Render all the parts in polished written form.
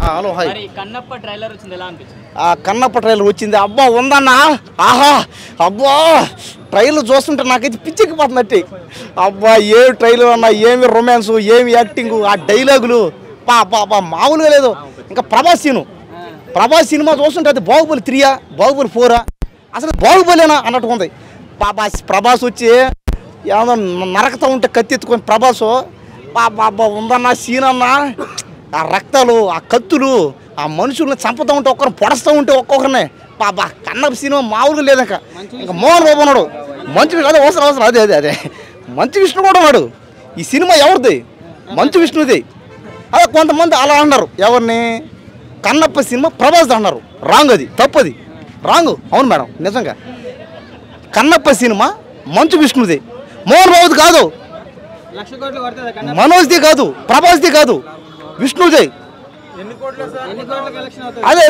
Hello hi. Kannappa trailer వచ్చింది, ఎలా అనిపించింది? కన్నప్ప ట్రైలర్ వచ్చింది, అబ్బా ఉందన్నా, ఆహా అబ్బా ట్రైలర్ చూస్తుంటే నాకైతే పిచ్చెక్కిపోతున్నట్టు. అబ్బా ఏమి ట్రైలర్ అన్నా, ఏమి రొమాన్స్, ఏమి యాక్టింగ్, ఆ డైలాగులు పా మామూలుగా లేదు. ఇంకా ప్రభాస్ సినిమా చూస్తుంటే అది బాహుబలి 3 బాహుబలి 4 అసలు బాహుబలేనా అన్నట్టు ఉంది. ప్రభాస్ వచ్చి ఏమన్నా నరకతా ఉంటే కత్తి ప్రభాస్ బాబా ఉందన్నా సీన్ అన్నా, ఆ రక్తాలు, ఆ కత్తులు, ఆ మనుషుల్ని చంపుతూ ఉంటే ఒక్కరిని పొడస్తూ ఉంటే ఒక్కొక్కరిని బాబా కన్నప్ప సినిమా మామూలుగా లేదు. ఇంకా మోహన్ బాబు ఉన్నాడు, మంచు అదే అవసరం అదే మంచు విష్ణు కూడా ఉన్నాడు. ఈ సినిమా ఎవరిది? మంచు విష్ణుది. అదే కొంతమంది అలా అన్నారు, ఎవరిని? కన్నప్ప సినిమా ప్రభాస్ అన్నారు. రాంగ్, అది తప్పది, రాంగ్. అవును మేడం, నిజంగా కన్నప్ప సినిమా మంచు విష్ణుది, మోహన్ బాబుది కాదు, మనోజ్ది కాదు, ప్రభాస్ది కాదు, విష్ణుదే. అదే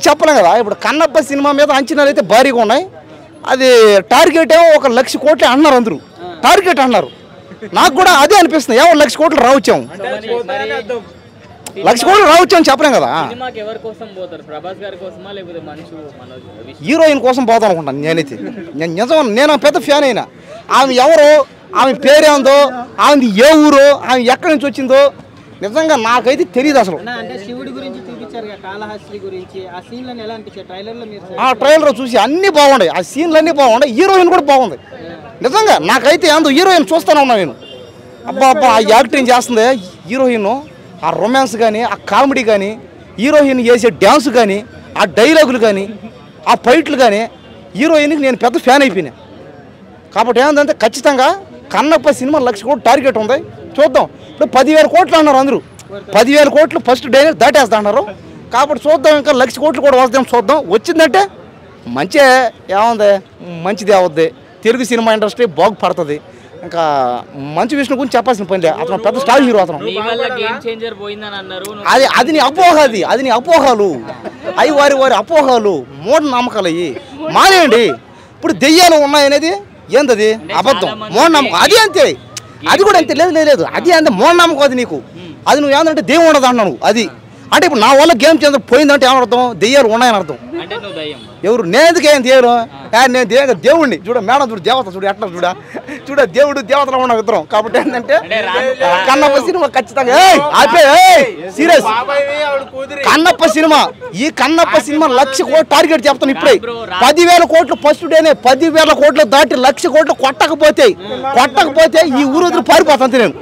చెప్పలేం కదా. ఇప్పుడు కన్నప్ప సినిమా మీద అంచనాలు అయితే భారీగా ఉన్నాయి. అది టార్గెట్ ఏమో 1 లక్ష కోట్లు అన్నారు, అందరూ టార్గెట్ అన్నారు. నాకు కూడా అదే అనిపిస్తుంది, 1 లక్ష కోట్లు రావచ్చాము, 1 లక్ష కోట్లు రావచ్చాము చెప్పలేం కదా. హీరోయిన్ కోసం పోతాను అనుకుంటాను నేనైతే. నేను పెద్ద ఫ్యాన్ అయినా. ఆమె ఎవరో, ఆమె పేరేందో, ఆమెది ఏ ఊరో, ఆమె ఎక్కడి నుంచి వచ్చిందో నిజంగా నాకైతే తెలియదు అసలు. ఆ ట్రైలర్ చూసి అన్నీ బాగున్నాయి, ఆ సీన్లు అన్నీ బాగున్నాయి, హీరోయిన్ కూడా బాగుంది. నిజంగా నాకైతే ఏందో హీరోయిన్ చూస్తూనే ఉన్నా నేను. అబ్బా ఆ యాక్టింగ్ చేస్తుంది హీరోయిన్, ఆ రొమాన్స్ కానీ, ఆ కామెడీ కానీ, హీరోయిన్ చేసే డ్యాన్స్ కానీ, ఆ డైలాగులు కానీ, ఆ ఫైట్లు కానీ, హీరోయిన్కి నేను పెద్ద ఫ్యాన్ అయిపోయినా. కాబట్టి ఏంటంటే ఖచ్చితంగా కన్నప్ప సినిమా 1 లక్ష కోట్లు టార్గెట్ ఉంది, చూద్దాం. ఇప్పుడు 10,000 కోట్లు అన్నారు అందరూ, 10,000 కోట్లు ఫస్ట్ డే దాటేస్తా అన్నారు. కాబట్టి చూద్దాం, ఇంకా 1 లక్ష కోట్లు కూడా వస్తాం, చూద్దాం. వచ్చిందంటే మంచిగా ఏముంది, మంచిది అవుద్ది, తెలుగు సినిమా ఇండస్ట్రీ బాగుపడుతుంది. ఇంకా మంచు విష్ణు గురించి చెప్పాల్సిన పని లేదు, అతను పెద్ద స్టార్ హీరో. అతను అది నీ అపోహది, అది నీ అపోహలు అవి, వారి అపోహలు, మూఢనమ్మకాలు అయ్యి మానేయండి. ఇప్పుడు దెయ్యాలు ఉన్నాయనేది ఏంటది? అబద్ధం, మూఢనమ్మకం. అది అంతే, అది కూడా అంతే. లేదు అది అంతే, మూఢనమ్మకం. అది నీకు అది నువ్వు ఏంటంటే దేవుడు ఉండదు అన్నావు. అది అంటే ఇప్పుడు నా వల్ల గేమ్ చేంజ్ పోయిందంటే ఏమర్థం? దెయ్యాలు ఉన్నాయని అర్థం. ఎవరు? నేను ఎందుకు ఏం దేవుడు? నేను దేవుడిని చూడ, మేడం చూడు, దేవత చూడు, ఎట్లా చూడ దేవుడు దేవతలో ఉన్న ఇద్దరం. కాబట్టి ఏంటంటే కన్నప్ప సినిమా ఖచ్చితంగా సీరియస్. కన్నప్ప సినిమా, ఈ కన్నప్ప సినిమా 1 లక్ష కోట్లు టార్గెట్ చెప్తాను ఇప్పుడే. 10,000 కోట్లు ఫస్ట్ డేనే, 10,000 కోట్లు దాటి 1 లక్ష కోట్లు కొట్టకపోతే ఈ ఊరు వదిలి పారిపోతాను నేను.